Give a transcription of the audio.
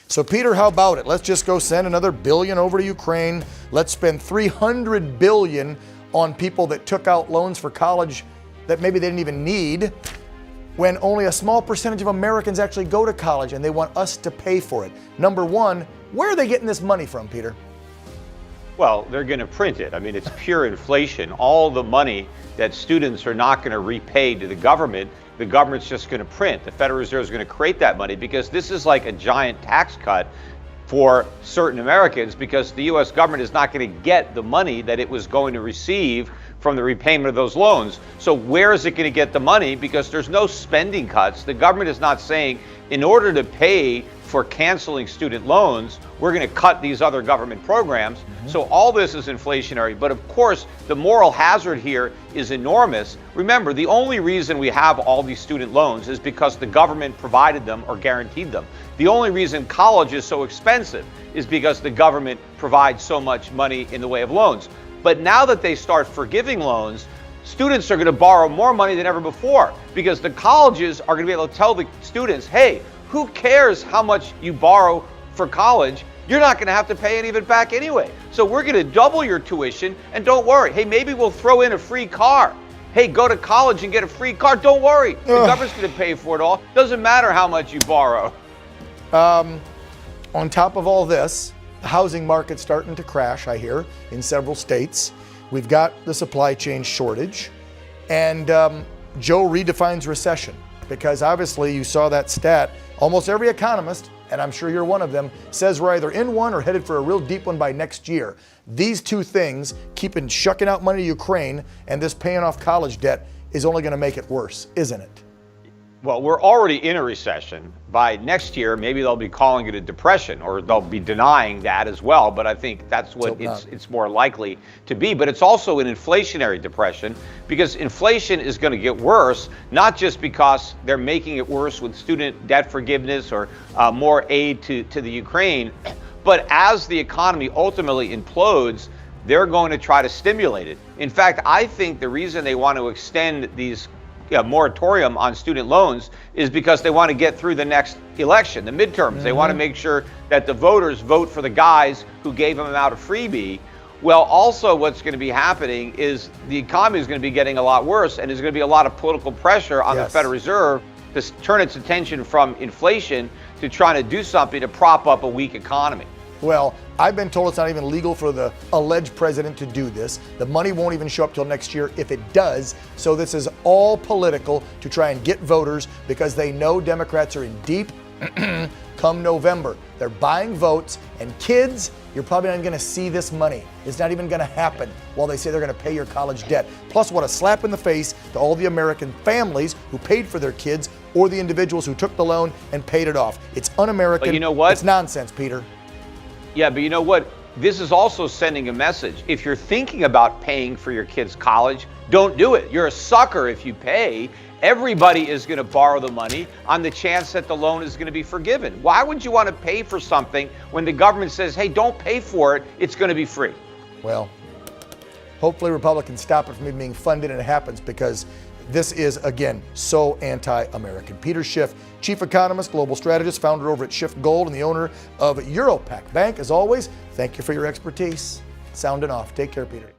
So Peter, how about it? Let's just go send another billion over to Ukraine. Let's spend $300 billion on people that took out loans for college that maybe they didn't even need, when only a small percentage of Americans actually go to college and they want us to pay for it. Number one, where are they getting this money from, Peter? Well, they're going to print it. I mean, it's pure inflation. All the money that students are not going to repay to the government's just going to print. The Federal Reserve is going to create that money because this is like a giant tax cut for certain Americans, because the U.S. government is not going to get the money that it was going to receive from the repayment of those loans. So where is it going to get the money? Because there's no spending cuts. The government is not saying, in order to pay for canceling student loans, we're going to cut these other government programs. So all this is inflationary. But of course, the moral hazard here is enormous. Remember, the only reason we have all these student loans is because the government provided them or guaranteed them. The only reason college is so expensive is because the government provides so much money in the way of loans. But now that they start forgiving loans, students are going to borrow more money than ever before, because the colleges are going to be able to tell the students, hey, who cares how much you borrow for college? You're not going to have to pay any of it back anyway. So we're going to double your tuition, and don't worry. Hey, maybe we'll throw in a free car. Hey, go to college and get a free car. Don't worry. The government's going to pay for it all. Doesn't matter how much you borrow. On top of all this, the housing market's starting to crash, I hear, in several states. We've got the supply chain shortage. And Joe redefines recession, because obviously you saw that stat. Almost every economist, and I'm sure you're one of them, says we're either in one or headed for a real deep one by next year. These two things, keeping shucking out money to Ukraine and this paying off college debt, is only going to make it worse, isn't it? Well, we're already in a recession. By next year, maybe they'll be calling it a depression, or they'll be denying that as well. But I think that's what it's more likely to be. But it's also an inflationary depression, because inflation is going to get worse, not just because they're making it worse with student debt forgiveness or more aid to the Ukraine, but as the economy ultimately implodes, they're going to try to stimulate it. In fact, I think the reason they want to extend these moratorium on student loans is because they want to get through the next election, the midterms. They want to make sure that the voters vote for the guys who gave them out a freebie. Well, also what's going to be happening is the economy is going to be getting a lot worse, and there's going to be a lot of political pressure on the Federal Reserve to turn its attention from inflation to trying to do something to prop up a weak economy. Well, I've been told it's not even legal for the alleged president to do this. The money won't even show up till next year if it does. So this is all political to try and get voters, because they know Democrats are in deep come November. They're buying votes, and kids, you're probably not even going to see this money. It's not even going to happen while they say they're going to pay your college debt. Plus, what a slap in the face to all the American families who paid for their kids, or the individuals who took the loan and paid it off. It's un-American. But you know what? It's nonsense, Peter. Yeah, but you know what? This is also sending a message. If you're thinking about paying for your kids' college, don't do it. You're a sucker if you pay. Everybody is going to borrow the money on the chance that the loan is going to be forgiven. Why would you want to pay for something when the government says, hey, don't pay for it, it's going to be free? Well, hopefully Republicans stop it from even being funded and it happens, because this is, again, so anti-American. Peter Schiff, chief economist, global strategist, founder over at Schiff Gold, and the owner of Europac Bank. As always, thank you for your expertise. Sounding off. Take care, Peter.